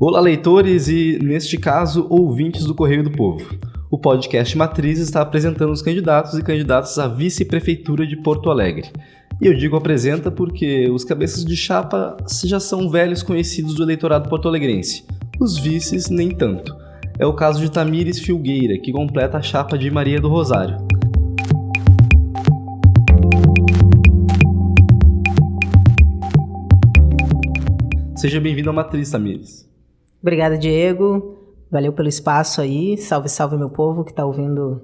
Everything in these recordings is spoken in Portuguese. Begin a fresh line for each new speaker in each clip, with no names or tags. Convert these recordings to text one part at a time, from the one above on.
Olá, leitores e, neste caso, ouvintes do Correio do Povo. O podcast Matriz está apresentando os candidatos e candidatas à vice-prefeitura de Porto Alegre. E eu digo apresenta porque os cabeças de chapa já são velhos conhecidos do eleitorado porto-alegrense. Os vices, nem tanto. É o caso de Tamires Filgueira, que completa a chapa de Maria do Rosário. Seja bem-vindo à Matriz, Tamires.
Obrigada, Diego. Valeu pelo espaço aí. Salve, salve, meu povo que está ouvindo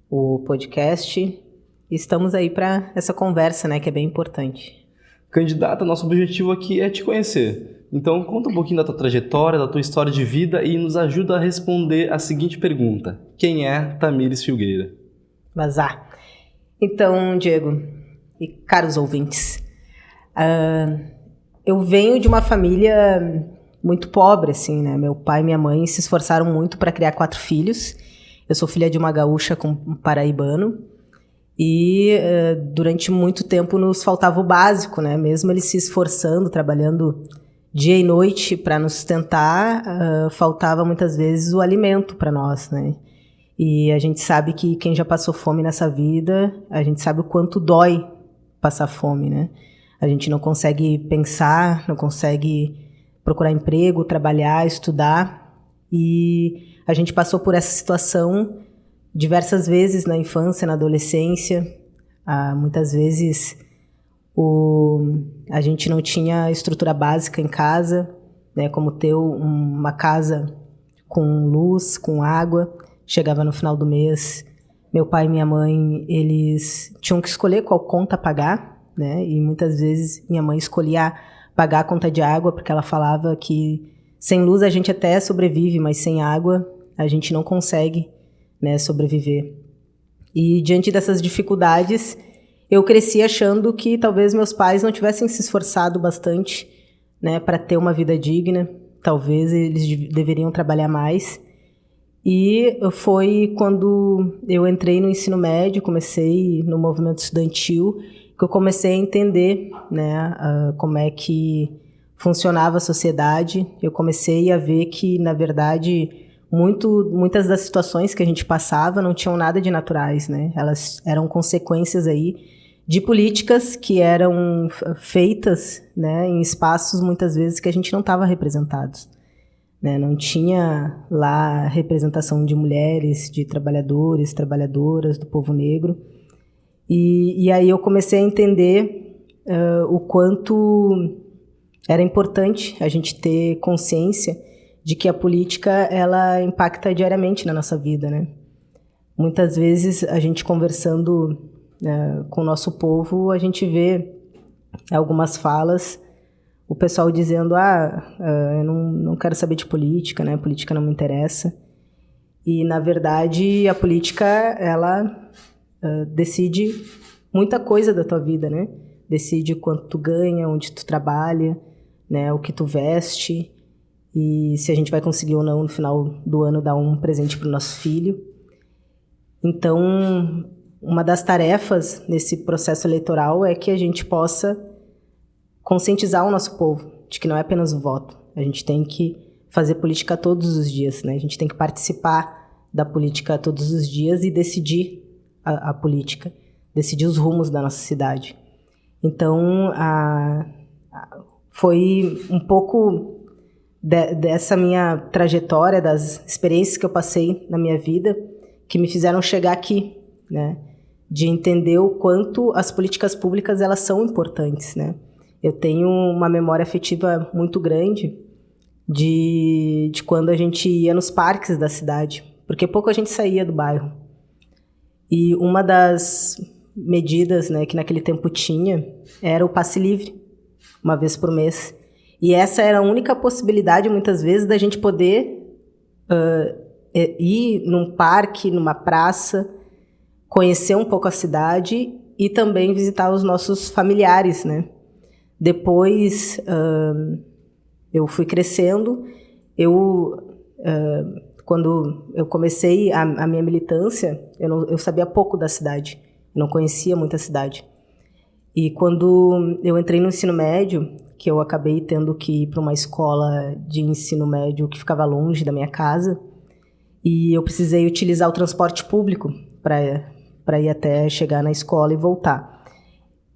o podcast. Estamos aí para essa conversa, né, que é bem importante.
Candidata, nosso objetivo aqui é te conhecer. Então, conta um pouquinho da tua trajetória, da tua história de vida e nos ajuda a responder a seguinte pergunta. Quem é Tamires Filgueira?
Vazar. Então, Diego e caros ouvintes, eu venho de uma família muito pobre, assim, né? Meu pai e minha mãe se esforçaram muito para criar 4 filhos. Eu sou filha de uma gaúcha com um paraibano. E durante muito tempo nos faltava o básico, né? Mesmo eles se esforçando, trabalhando dia e noite para nos sustentar, faltava muitas vezes o alimento para nós, né? E a gente sabe que quem já passou fome nessa vida, a gente sabe o quanto dói passar fome, né? A gente não consegue pensar, não consegue procurar emprego, trabalhar, estudar. E a gente passou por essa situação diversas vezes na infância, na adolescência. Muitas vezes a gente não tinha estrutura básica em casa, né, como ter uma casa com luz, com água. Chegava no final do mês, meu pai e minha mãe, eles tinham que escolher qual conta pagar, né, e muitas vezes minha mãe escolhia pagar a conta de água, porque ela falava que sem luz a gente até sobrevive, mas sem água a gente não consegue, né, sobreviver. E diante dessas dificuldades, eu cresci achando que talvez meus pais não tivessem se esforçado bastante, né, para ter uma vida digna. Talvez eles deveriam trabalhar mais. E foi quando eu entrei no ensino médio, comecei no movimento estudantil, que eu comecei a entender, né, como é que funcionava a sociedade. Eu comecei a ver que, na verdade, muitas das situações que a gente passava não tinham nada de naturais, né? Elas eram consequências aí de políticas que eram feitas, né, em espaços, muitas vezes, que a gente não estava representados, né? Não tinha lá representação de mulheres, de trabalhadores, trabalhadoras, do povo negro. E aí eu comecei a entender o quanto era importante a gente ter consciência de que a política, ela impacta diariamente na nossa vida, né? Muitas vezes, a gente conversando com o nosso povo, a gente vê algumas falas, o pessoal dizendo, eu não quero saber de política, né? Política não me interessa. E, na verdade, a política, ela decide muita coisa da tua vida, né? Decide quanto tu ganha, onde tu trabalha, né? O que tu veste, e se a gente vai conseguir ou não, no final do ano, dar um presente para o nosso filho. Então, uma das tarefas nesse processo eleitoral é que a gente possa conscientizar o nosso povo de que não é apenas o voto. A gente tem que fazer política todos os dias, né? A gente tem que participar da política todos os dias e decidir a política, decidir os rumos da nossa cidade. Então, foi um pouco dessa minha trajetória, das experiências que eu passei na minha vida, que me fizeram chegar aqui, né? De entender o quanto as políticas públicas, elas são importantes, né? Eu tenho uma memória afetiva muito grande de quando a gente ia nos parques da cidade, porque pouco a gente saía do bairro. E uma das medidas, né, que naquele tempo tinha era o passe livre, uma vez por mês. E essa era a única possibilidade, muitas vezes, da gente poder ir num parque, numa praça, conhecer um pouco a cidade e também visitar os nossos familiares, né? Depois, eu fui crescendo. Quando eu comecei a minha militância, eu sabia pouco da cidade, eu não conhecia muito a cidade. E quando eu entrei no ensino médio, que eu acabei tendo que ir para uma escola de ensino médio que ficava longe da minha casa, e eu precisei utilizar o transporte público para ir até chegar na escola e voltar.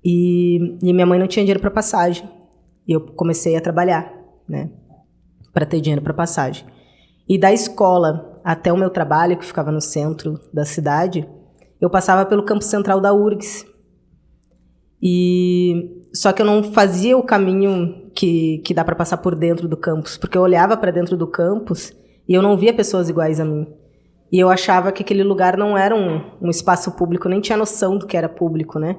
E minha mãe não tinha dinheiro para passagem. E eu comecei a trabalhar, né, para ter dinheiro para passagem. E da escola até o meu trabalho, que ficava no centro da cidade, eu passava pelo campo central da URGS. Só que eu não fazia o caminho que dá para passar por dentro do campus, porque eu olhava para dentro do campus e eu não via pessoas iguais a mim. E eu achava que aquele lugar não era um espaço público, nem tinha noção do que era público, né?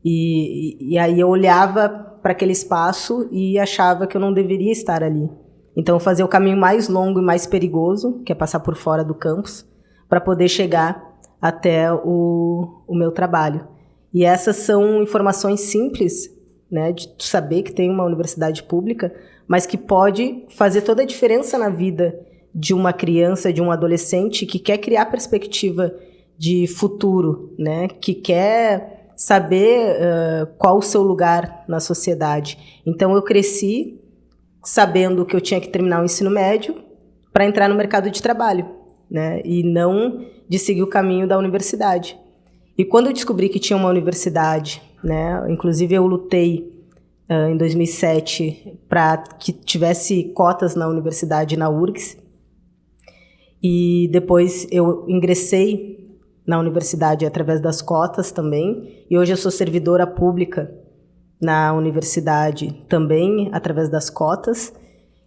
E aí eu olhava para aquele espaço e achava que eu não deveria estar ali. Então eu fazia o caminho mais longo e mais perigoso, que é passar por fora do campus, para poder chegar até o meu trabalho. E essas são informações simples, né, de saber que tem uma universidade pública, mas que pode fazer toda a diferença na vida de uma criança, de um adolescente que quer criar perspectiva de futuro, né, que quer saber qual o seu lugar na sociedade. Então eu cresci sabendo que eu tinha que terminar o ensino médio para entrar no mercado de trabalho, né, e não de seguir o caminho da universidade. E quando eu descobri que tinha uma universidade, né, inclusive eu lutei em 2007 para que tivesse cotas na universidade, na URGS, e depois eu ingressei na universidade através das cotas também, e hoje eu sou servidora pública na universidade também através das cotas,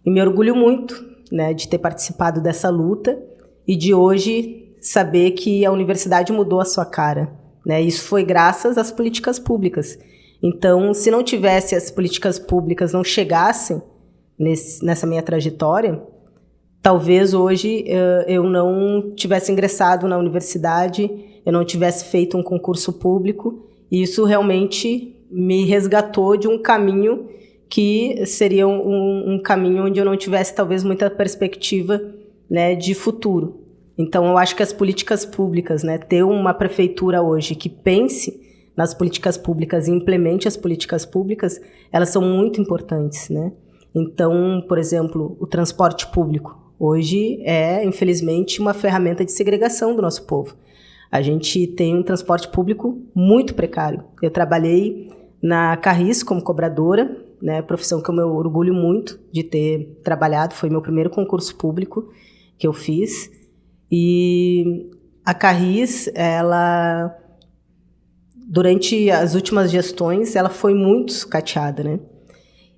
e me orgulho muito, né, de ter participado dessa luta e de hoje saber que a universidade mudou a sua cara, né? Isso foi graças às políticas públicas. Então, se não tivesse as políticas públicas, não chegassem nessa minha trajetória, talvez hoje eu não tivesse ingressado na universidade, eu não tivesse feito um concurso público, e isso realmente me resgatou de um caminho que seria um caminho onde eu não tivesse talvez muita perspectiva, né, de futuro. Então, eu acho que as políticas públicas, né, ter uma prefeitura hoje que pense nas políticas públicas e implemente as políticas públicas, elas são muito importantes, né? Então, por exemplo, o transporte público hoje é, infelizmente, uma ferramenta de segregação do nosso povo. A gente tem um transporte público muito precário. Eu trabalhei na Carris como cobradora, né, profissão que eu me orgulho muito de ter trabalhado, foi meu primeiro concurso público que eu fiz. E a Carris, ela, durante as últimas gestões, ela foi muito sucateada, né?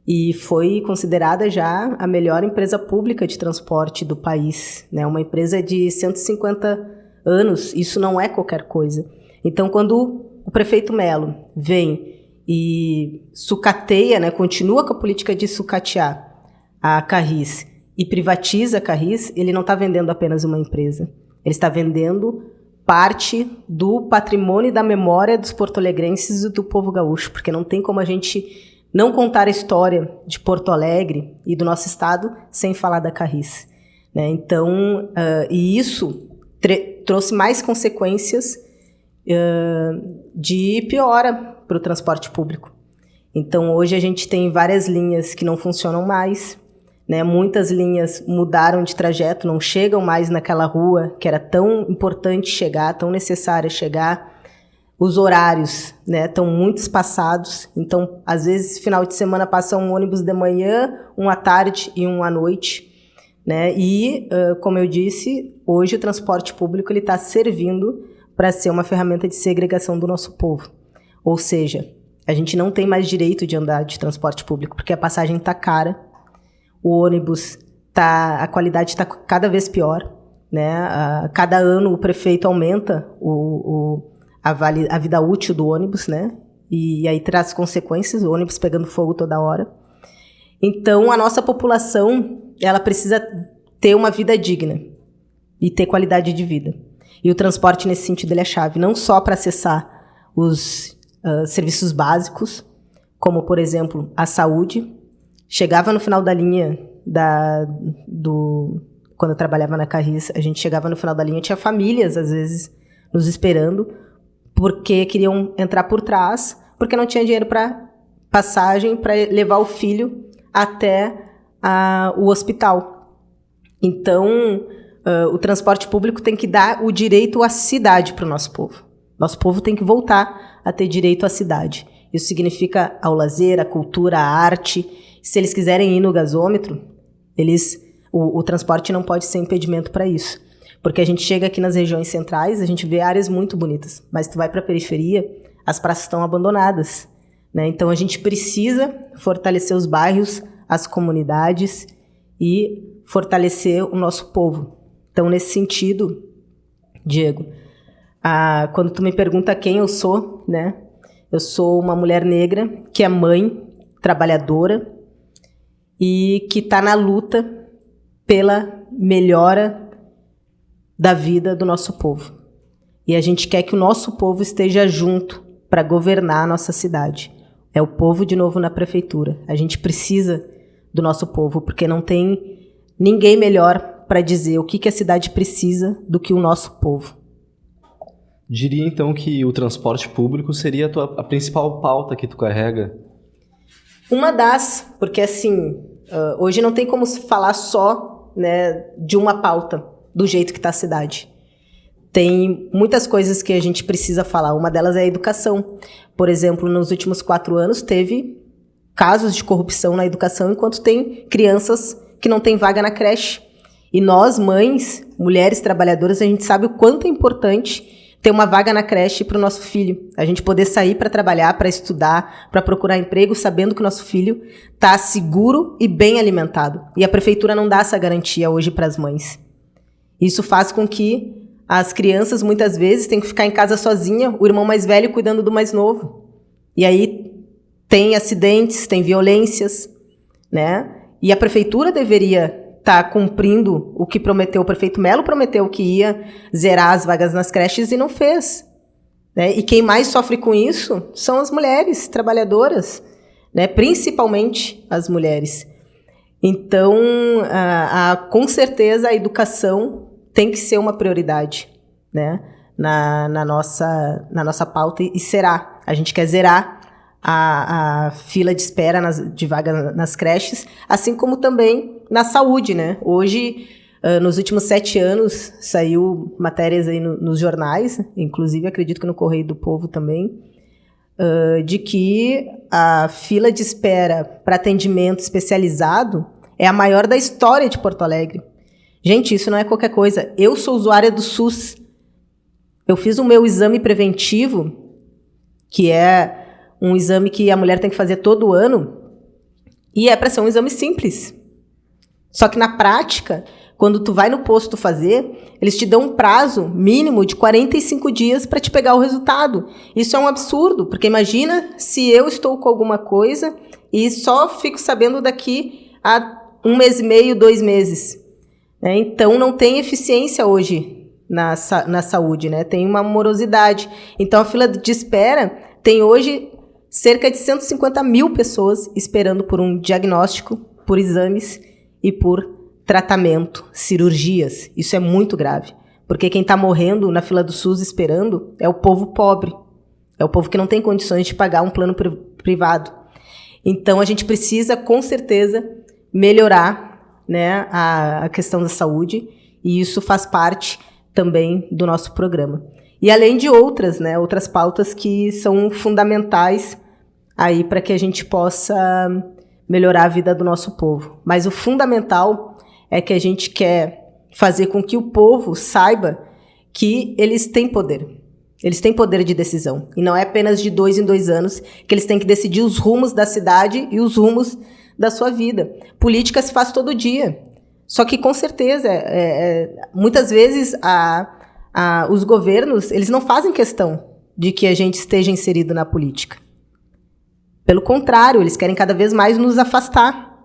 E foi considerada já a melhor empresa pública de transporte do país, né? Uma empresa de 150 anos, isso não é qualquer coisa. Então, quando o prefeito Melo vem e sucateia, né, continua com a política de sucatear a Carris e privatiza a Carris, ele não está vendendo apenas uma empresa. Ele está vendendo parte do patrimônio e da memória dos porto-alegrenses e do povo gaúcho, porque não tem como a gente não contar a história de Porto Alegre e do nosso estado sem falar da Carris, né? Então, e isso trouxe mais consequências de piora para o transporte público. Então, hoje a gente tem várias linhas que não funcionam mais, né? Muitas linhas mudaram de trajeto, não chegam mais naquela rua que era tão importante chegar, tão necessária chegar. Os horários, né, estão muito espaçados. Então, às vezes, final de semana passa um ônibus de manhã, um à tarde e um à noite, né? E, como eu disse, hoje o transporte público está servindo para ser uma ferramenta de segregação do nosso povo. Ou seja, a gente não tem mais direito de andar de transporte público, porque a passagem está cara, o ônibus a qualidade está cada vez pior, né? Cada ano o prefeito aumenta a vida útil do ônibus, né? E aí traz consequências, o ônibus pegando fogo toda hora. Então, a nossa população, ela precisa ter uma vida digna e ter qualidade de vida. E o transporte, nesse sentido, ele é chave, não só para acessar os serviços básicos, como, por exemplo, a saúde. Chegava no final da linha, quando eu trabalhava na Carris, a gente chegava no final da linha, tinha famílias, às vezes, nos esperando, porque queriam entrar por trás, porque não tinha dinheiro para passagem para levar o filho até o hospital. Então, o transporte público tem que dar o direito à cidade para o nosso povo. Nosso povo tem que voltar a ter direito à cidade. Isso significa ao lazer, à cultura, à arte. Se eles quiserem ir no gasômetro, o transporte não pode ser impedimento para isso. Porque a gente chega aqui nas regiões centrais, a gente vê áreas muito bonitas, mas tu vai para a periferia, as praças estão abandonadas, né? Então a gente precisa fortalecer os bairros, as comunidades e fortalecer o nosso povo. Então, nesse sentido, Diego, quando tu me pergunta quem eu sou, né? Eu sou uma mulher negra que é mãe, trabalhadora e que está na luta pela melhora da vida do nosso povo. E a gente quer que o nosso povo esteja junto para governar a nossa cidade. É o povo de novo na prefeitura. A gente precisa do nosso povo, porque não tem ninguém melhor para dizer o que a cidade precisa do que o nosso povo.
Diria então que o transporte público seria a principal pauta que tu carrega?
Uma das, porque assim, hoje não tem como se falar só, né, de uma pauta, do jeito que está a cidade. Tem muitas coisas que a gente precisa falar. Uma delas é a educação. Por exemplo, nos últimos 4 anos teve casos de corrupção na educação, enquanto tem crianças que não têm vaga na creche. E nós, mães, mulheres trabalhadoras, a gente sabe o quanto é importante ter uma vaga na creche para o nosso filho. A gente poder sair para trabalhar, para estudar, para procurar emprego, sabendo que o nosso filho está seguro e bem alimentado. E a prefeitura não dá essa garantia hoje para as mães. Isso faz com que as crianças, muitas vezes, tenham que ficar em casa sozinha, o irmão mais velho cuidando do mais novo. E aí tem acidentes, tem violências, né? E a prefeitura deveria estar cumprindo o que prometeu. O prefeito Melo prometeu que ia zerar as vagas nas creches e não fez, né? E quem mais sofre com isso são as mulheres trabalhadoras, né? Principalmente as mulheres. Então, com certeza, a educação tem que ser uma prioridade, né? na nossa pauta, e será. A gente quer zerar a fila de espera de vaga nas creches, assim como também na saúde, né? Hoje, nos últimos 7 anos, saiu matérias aí nos jornais, inclusive acredito que no Correio do Povo também, de que a fila de espera para atendimento especializado é a maior da história de Porto Alegre. Gente, isso não é qualquer coisa. Eu sou usuária do SUS. Eu fiz o meu exame preventivo, que é um exame que a mulher tem que fazer todo ano, e é para ser um exame simples. Só que na prática, quando tu vai no posto fazer, eles te dão um prazo mínimo de 45 dias para te pegar o resultado. Isso é um absurdo, porque imagina se eu estou com alguma coisa e só fico sabendo daqui a 1 mês e meio, 2 meses. Né? Então, não tem eficiência hoje na saúde, né? Tem uma morosidade. Então, a fila de espera tem hoje cerca de 150 mil pessoas esperando por um diagnóstico, por exames e por tratamento, cirurgias. Isso é muito grave, porque quem está morrendo na fila do SUS esperando é o povo pobre, é o povo que não tem condições de pagar um plano privado. Então, a gente precisa, com certeza, melhorar, né, a questão da saúde, e isso faz parte também do nosso programa. E além de outras, né, outras pautas que são fundamentais aí para que a gente possa melhorar a vida do nosso povo. Mas o fundamental é que a gente quer fazer com que o povo saiba que eles têm poder. Eles têm poder de decisão. E não é apenas de 2 em 2 anos que eles têm que decidir os rumos da cidade e os rumos da sua vida. Política se faz todo dia. Só que, com certeza, muitas vezes os governos, eles não fazem questão de que a gente esteja inserido na política. Pelo contrário, eles querem cada vez mais nos afastar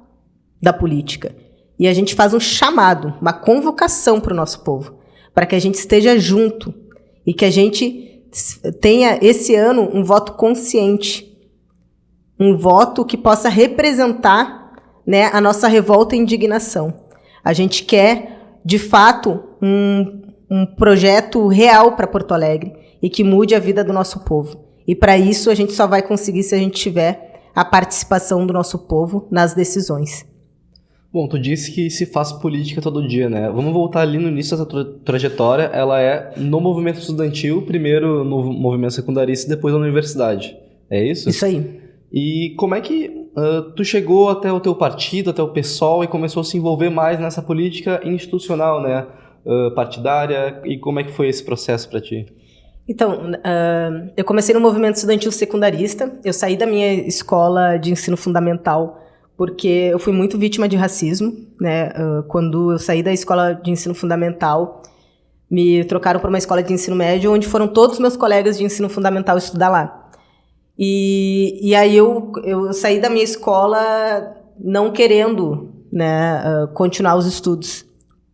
da política. E a gente faz um chamado, uma convocação para o nosso povo, para que a gente esteja junto e que a gente tenha, esse ano, um voto consciente, um voto que possa representar, né, a nossa revolta e indignação. A gente quer, de fato, um projeto real para Porto Alegre e que mude a vida do nosso povo. E para isso a gente só vai conseguir se a gente tiver a participação do nosso povo nas decisões.
Bom, tu disse que se faz política todo dia, né? Vamos voltar ali no início dessa trajetória. Ela é no movimento estudantil, primeiro no movimento secundarista e depois na universidade. É isso?
Isso aí.
E como é que tu chegou até o teu partido, até o PSOL e começou a se envolver mais nessa política institucional, né? Partidária, e como é que foi esse processo para ti?
Então, eu comecei no movimento estudantil secundarista. Eu saí da minha escola de ensino fundamental porque eu fui muito vítima de racismo, né? Quando eu saí da escola de ensino fundamental, me trocaram para uma escola de ensino médio, onde foram todos os meus colegas de ensino fundamental estudar lá. E aí eu saí da minha escola não querendo, né, continuar os estudos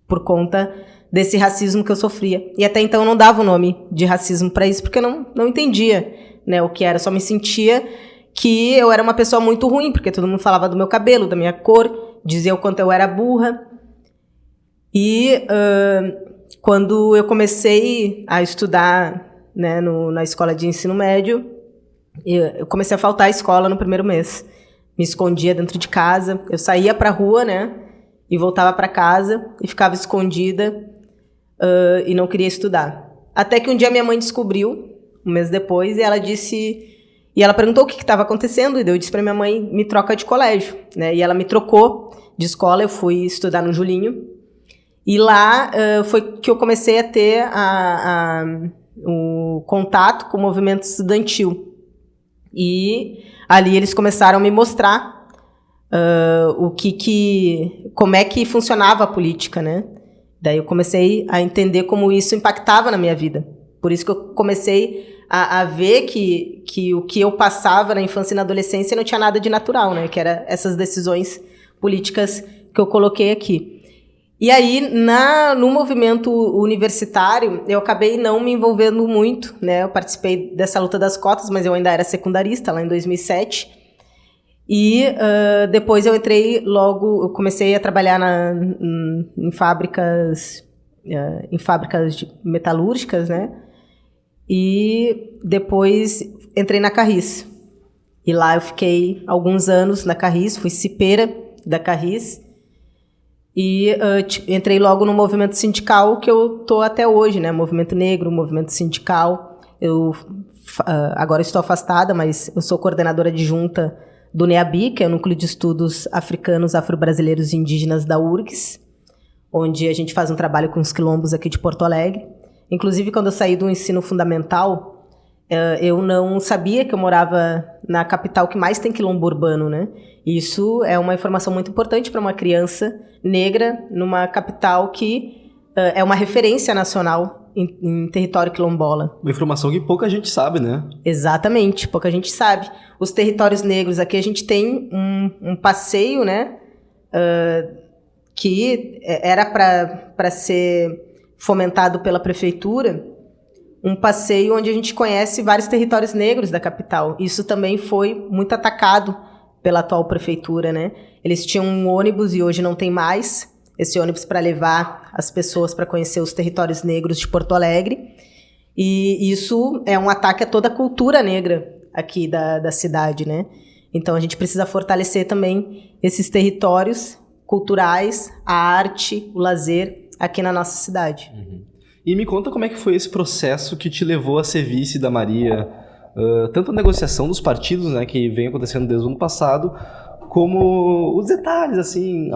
por conta desse racismo que eu sofria. E até então eu não dava o nome de racismo para isso, porque eu não entendia, né, o que era. Eu só me sentia que eu era uma pessoa muito ruim, porque todo mundo falava do meu cabelo, da minha cor, dizia o quanto eu era burra. E quando eu comecei a estudar, né, na escola de ensino médio, eu comecei a faltar à escola no primeiro mês. Me escondia dentro de casa, eu saía para a rua, né, e voltava para casa e ficava escondida e não queria estudar. Até que um dia minha mãe descobriu, um mês depois, e ela disse... E ela perguntou o que estava acontecendo, e eu disse para minha mãe, me troca de colégio, né? E ela me trocou de escola, eu fui estudar no Julinho, e lá foi que eu comecei a ter o contato com o movimento estudantil. E ali eles começaram a me mostrar como é que funcionava a política, né? Daí eu comecei a entender como isso impactava na minha vida. Por isso que eu comecei a ver que o que eu passava na infância e na adolescência não tinha nada de natural, né? Que era essas decisões políticas que eu coloquei aqui. E aí, no movimento universitário, eu acabei não me envolvendo muito, né? Eu participei dessa luta das cotas, mas eu ainda era secundarista, lá em 2007. E depois eu eu comecei a trabalhar em fábricas metalúrgicas, né? E depois entrei na Carris. E lá eu fiquei alguns anos na Carris, fui cipeira da Carris. E entrei logo no movimento sindical que eu tô até hoje, né? Movimento negro, movimento sindical. Eu agora estou afastada, mas eu sou coordenadora adjunta do NEABI, que é o Núcleo de Estudos Africanos, Afro-Brasileiros e Indígenas da URGS, onde a gente faz um trabalho com os quilombos aqui de Porto Alegre. Inclusive, quando eu saí do ensino fundamental, eu não sabia que eu morava na capital que mais tem quilombo urbano, né? E isso é uma informação muito importante para uma criança negra numa capital que é uma referência nacional em território quilombola.
Uma informação que pouca gente sabe, né?
Exatamente, pouca gente sabe. Os territórios negros, aqui a gente tem um passeio, né? Que era para ser fomentado pela prefeitura, um passeio onde a gente conhece vários territórios negros da capital. Isso também foi muito atacado pela atual prefeitura, né? Eles tinham um ônibus e hoje não tem mais esse ônibus para levar as pessoas para conhecer os territórios negros de Porto Alegre. E isso é um ataque a toda a cultura negra aqui da cidade, né? Então a gente precisa fortalecer também esses territórios culturais, a arte, o lazer aqui na nossa cidade.
Uhum. E me conta como é que foi esse processo que te levou a ser vice da Maria, tanto a negociação dos partidos, né, que vem acontecendo desde o ano passado, como os detalhes, assim,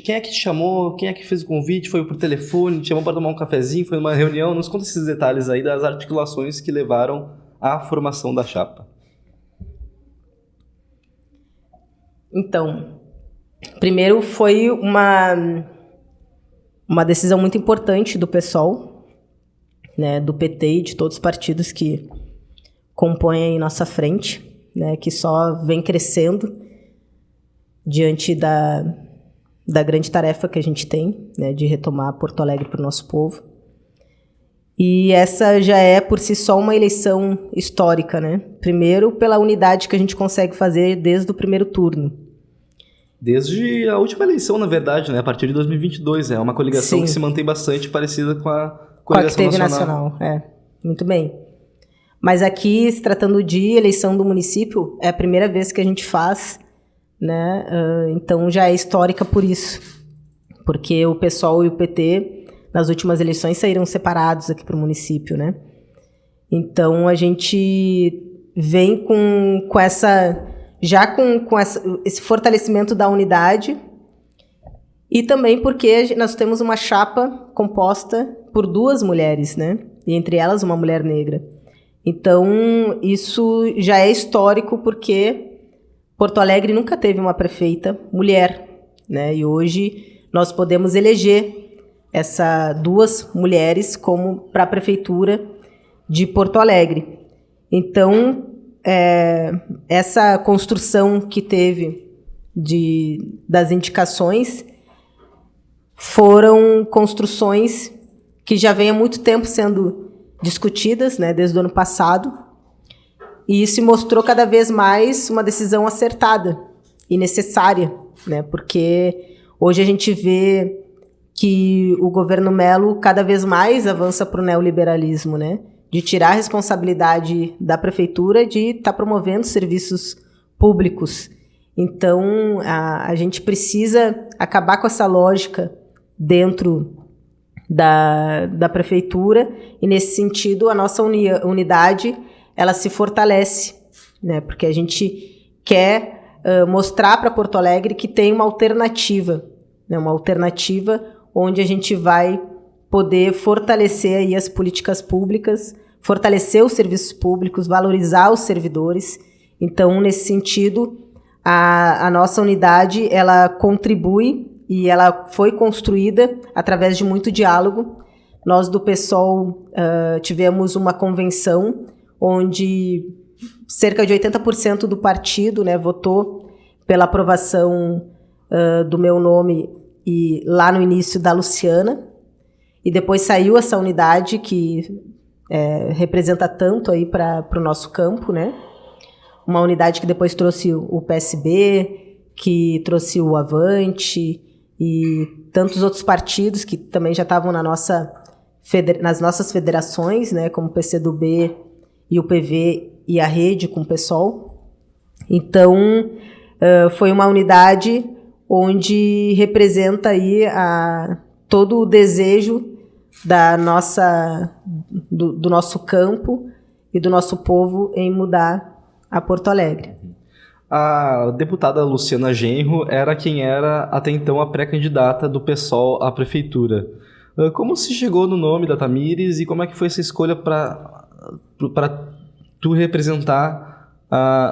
quem é que te chamou, quem é que fez o convite, foi por telefone, te chamou para tomar um cafezinho, foi numa reunião, nos conta esses detalhes aí das articulações que levaram à formação da chapa.
Então, primeiro foi uma decisão muito importante do PSOL, né, do PT e de todos os partidos que compõem a nossa frente, né, que só vem crescendo diante da grande tarefa que a gente tem, né, de retomar Porto Alegre para o nosso povo. E essa já é, por si só, uma eleição histórica, né? Primeiro, pela unidade que a gente consegue fazer desde o primeiro turno.
Desde a última eleição, na verdade, né? A partir de 2022, é uma coligação
Sim.
Que se mantém bastante parecida com a
Com a que
coligação
teve
nacional.
Muito bem. Mas aqui, se tratando de eleição do município, é a primeira vez que a gente faz, né? Então já é histórica por isso, porque o PSOL e o PT, nas últimas eleições, saíram separados aqui para o município, né? Então a gente vem com essa, já com esse fortalecimento da unidade, e também porque nós temos uma chapa composta por 2 mulheres, né? E entre elas uma mulher negra. Então, isso já é histórico porque Porto Alegre nunca teve uma prefeita mulher, né? E hoje nós podemos eleger essas 2 mulheres como para a prefeitura de Porto Alegre. Então, essa construção que teve das indicações foram construções que já vêm há muito tempo sendo discutidas, né, desde o ano passado, e isso mostrou cada vez mais uma decisão acertada e necessária, né, porque hoje a gente vê que o governo Mello cada vez mais avança para o neoliberalismo, né, de tirar a responsabilidade da prefeitura de estar promovendo serviços públicos. Então, a gente precisa acabar com essa lógica dentro da prefeitura, e nesse sentido a nossa unidade ela se fortalece, né? Porque a gente quer mostrar para Porto Alegre que tem uma alternativa, né? Uma alternativa onde a gente vai poder fortalecer aí as políticas públicas, fortalecer os serviços públicos, valorizar os servidores. Então, nesse sentido, a nossa unidade ela contribui e ela foi construída através de muito diálogo. Nós do PSOL tivemos uma convenção onde cerca de 80% do partido, né, votou pela aprovação do meu nome e lá no início da Luciana, e depois saiu essa unidade que representa tanto aí para o nosso campo, né? Uma unidade que depois trouxe o PSB, que trouxe o Avante e tantos outros partidos que também já estavam nas nossas federações, né, como o PCdoB e o PV e a Rede com o PSOL. Então, foi uma unidade onde representa aí todo o desejo do nosso campo e do nosso povo em mudar a Porto Alegre.
A deputada Luciana Genro era quem era até então a pré-candidata do PSOL à prefeitura. Como se chegou no nome da Tamires e como é que foi essa escolha para tu representar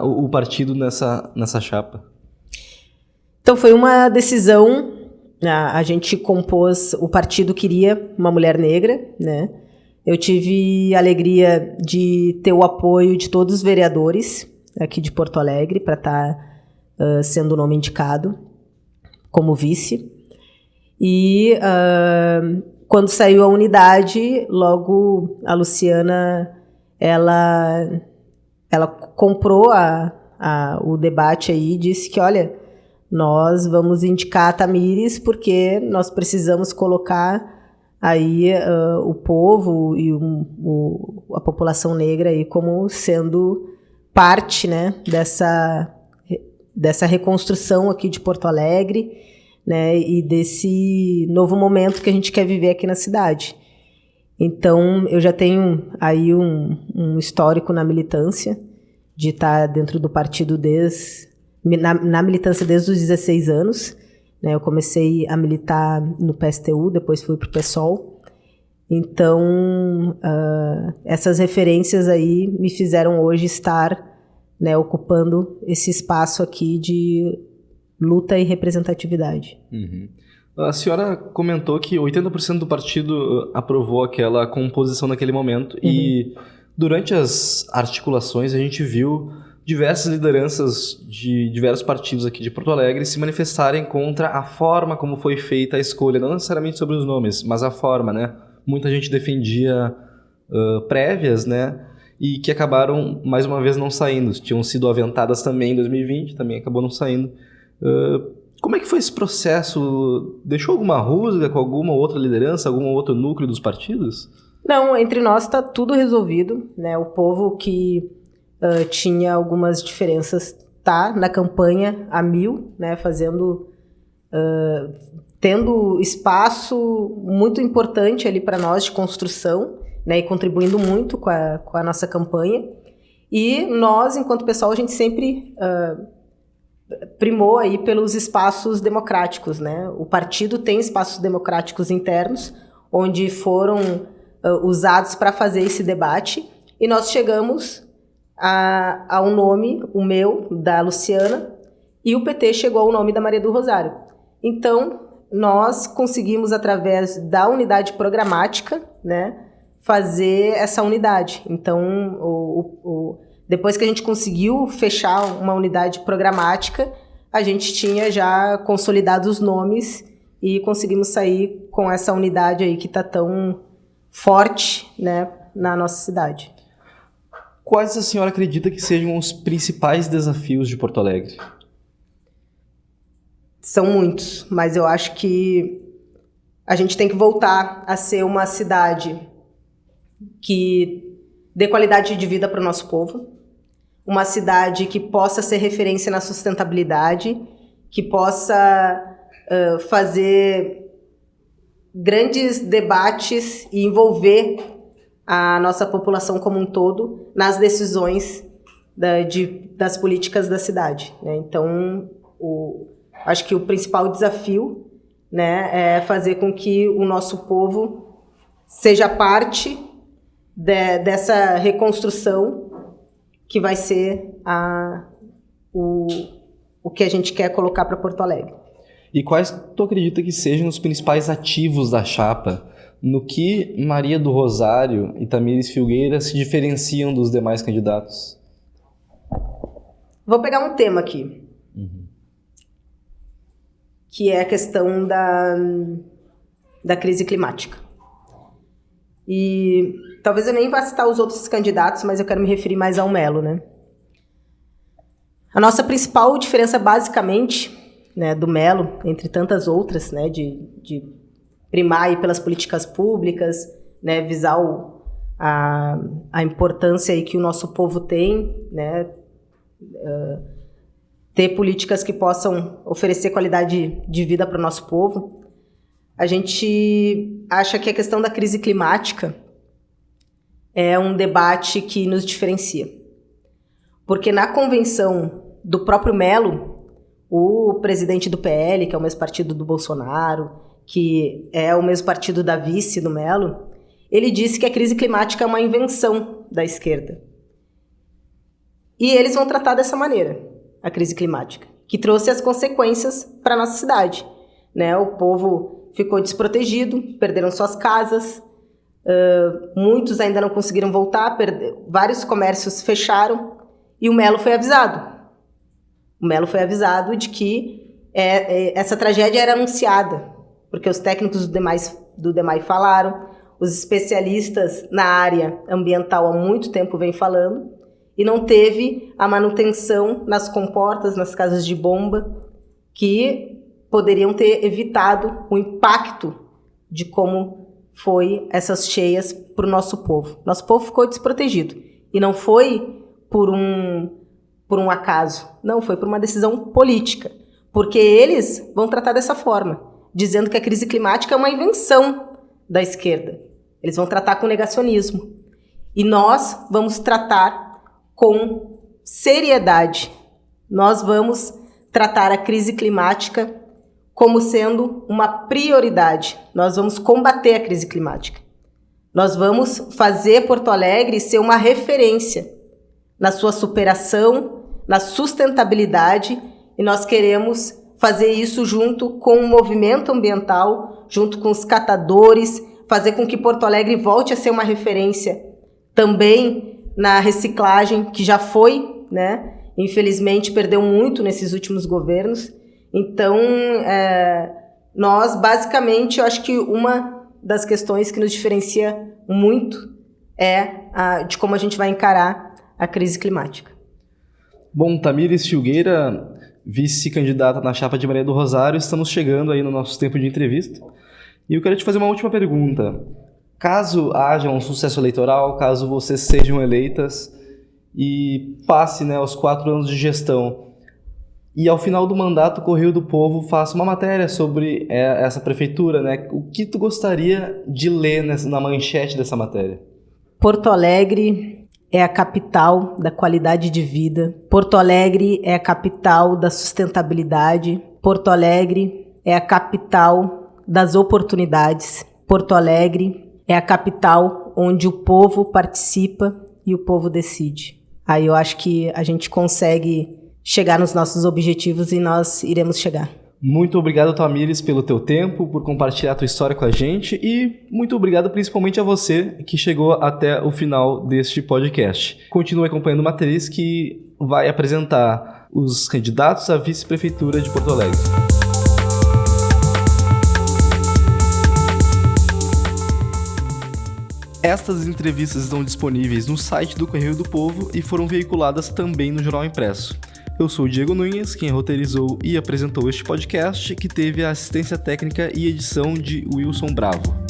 o partido nessa chapa?
Então foi uma decisão, a gente compôs, o partido queria uma mulher negra, né? Eu tive a alegria de ter o apoio de todos os vereadores aqui de Porto Alegre para estar sendo o nome indicado como vice. E quando saiu a unidade, logo a Luciana ela comprou o debate aí e disse que, olha, nós vamos indicar a Tamires porque nós precisamos colocar aí o povo e a população negra aí como sendo parte, né, dessa reconstrução aqui de Porto Alegre, né, e desse novo momento que a gente quer viver aqui na cidade. Então, eu já tenho aí um histórico na militância, de estar dentro do partido na militância desde os 16 anos. Né, eu comecei a militar no PSTU, depois fui para o PSOL. Então, essas referências aí me fizeram hoje estar, né, ocupando esse espaço aqui de luta e representatividade.
Uhum. A senhora comentou que 80% do partido aprovou aquela composição naquele momento. Uhum. E durante as articulações a gente viu diversas lideranças de diversos partidos aqui de Porto Alegre se manifestarem contra a forma como foi feita a escolha, não necessariamente sobre os nomes, mas a forma, né? Muita gente defendia prévias, né? E que acabaram, mais uma vez, não saindo. Tinham sido aventadas também em 2020, também acabou não saindo. Como é que foi esse processo? Deixou alguma rusga com alguma outra liderança, algum outro núcleo dos partidos?
Não, entre nós está tudo resolvido, né? O povo que tinha algumas diferenças tá na campanha a mil, né? Tendo espaço muito importante ali para nós de construção, né? E contribuindo muito com a nossa campanha. E nós, enquanto pessoal, a gente sempre primou aí pelos espaços democráticos, né? O partido tem espaços democráticos internos, onde foram usados para fazer esse debate, e nós chegamos a um nome, o meu, da Luciana, e o PT chegou ao nome da Maria do Rosário. Então, nós conseguimos, através da unidade programática, né, fazer essa unidade. Então, depois que a gente conseguiu fechar uma unidade programática, a gente tinha já consolidado os nomes e conseguimos sair com essa unidade aí que está tão forte, né, na nossa cidade.
Quais a senhora acredita que sejam os principais desafios de Porto Alegre?
São muitos, mas eu acho que a gente tem que voltar a ser uma cidade que dê qualidade de vida para o nosso povo, uma cidade que possa ser referência na sustentabilidade, que possa fazer grandes debates e envolver a nossa população como um todo nas decisões das políticas da cidade, né? Então, acho que o principal desafio, né, é fazer com que o nosso povo seja parte dessa reconstrução que vai ser o que a gente quer colocar para Porto Alegre.
E quais tu acredita que sejam os principais ativos da chapa? No que Maria do Rosário e Tamires Filgueira se diferenciam dos demais candidatos?
Vou pegar um tema aqui, que é a questão da crise climática. E talvez eu nem vá citar os outros candidatos, mas eu quero me referir mais ao Melo, né? A nossa principal diferença, basicamente, né, do Melo, entre tantas outras, né, de primar aí pelas políticas públicas, né, visar a importância aí que o nosso povo tem, né, ter políticas que possam oferecer qualidade de vida para o nosso povo. A gente acha que a questão da crise climática é um debate que nos diferencia. Porque na convenção do próprio Melo, o presidente do PL, que é o mesmo partido do Bolsonaro, que é o mesmo partido da vice do Melo, ele disse que a crise climática é uma invenção da esquerda. E eles vão tratar dessa maneira, a crise climática, que trouxe as consequências para a nossa cidade, né? O povo ficou desprotegido, perderam suas casas, muitos ainda não conseguiram voltar, vários comércios fecharam, e o Melo foi avisado. O Melo foi avisado de que essa tragédia era anunciada, porque os técnicos do DEMAI falaram, os especialistas na área ambiental há muito tempo vêm falando, e não teve a manutenção nas comportas, nas casas de bomba, que poderiam ter evitado o impacto de como foi essas cheias para o nosso povo. Nosso povo ficou desprotegido, e não foi por um acaso, não, foi por uma decisão política, porque eles vão tratar dessa forma, dizendo que a crise climática é uma invenção da esquerda. Eles vão tratar com negacionismo. E nós vamos tratar com seriedade. Nós vamos tratar a crise climática como sendo uma prioridade. Nós vamos combater a crise climática. Nós vamos fazer Porto Alegre ser uma referência na sua superação, na sustentabilidade, e nós queremos fazer isso junto com o movimento ambiental, junto com os catadores, fazer com que Porto Alegre volte a ser uma referência também na reciclagem, que já foi, né? Infelizmente perdeu muito nesses últimos governos. Então, nós basicamente, eu acho que uma das questões que nos diferencia muito é de como a gente vai encarar a crise climática.
Bom, Tamires Filgueira, vice-candidata na chapa de Maria do Rosário, estamos chegando aí no nosso tempo de entrevista. E eu quero te fazer uma última pergunta. Caso haja um sucesso eleitoral, caso vocês sejam eleitas e passe, né, os 4 anos de gestão, e ao final do mandato o Correio do Povo faça uma matéria sobre essa prefeitura, né? O que tu gostaria de ler na manchete dessa matéria?
Porto Alegre é a capital da qualidade de vida. Porto Alegre é a capital da sustentabilidade. Porto Alegre é a capital das oportunidades. Porto Alegre é a capital onde o povo participa e o povo decide. Aí eu acho que a gente consegue chegar nos nossos objetivos e nós iremos chegar.
Muito obrigado, Tamires, pelo teu tempo, por compartilhar a tua história com a gente e muito obrigado principalmente a você que chegou até o final deste podcast. Continue acompanhando uma atriz que vai apresentar os candidatos à vice-prefeitura de Porto Alegre. Estas entrevistas estão disponíveis no site do Correio do Povo e foram veiculadas também no Jornal Impresso. Eu sou o Diego Nunes, quem roteirizou e apresentou este podcast, que teve a assistência técnica e edição de Wilson Bravo.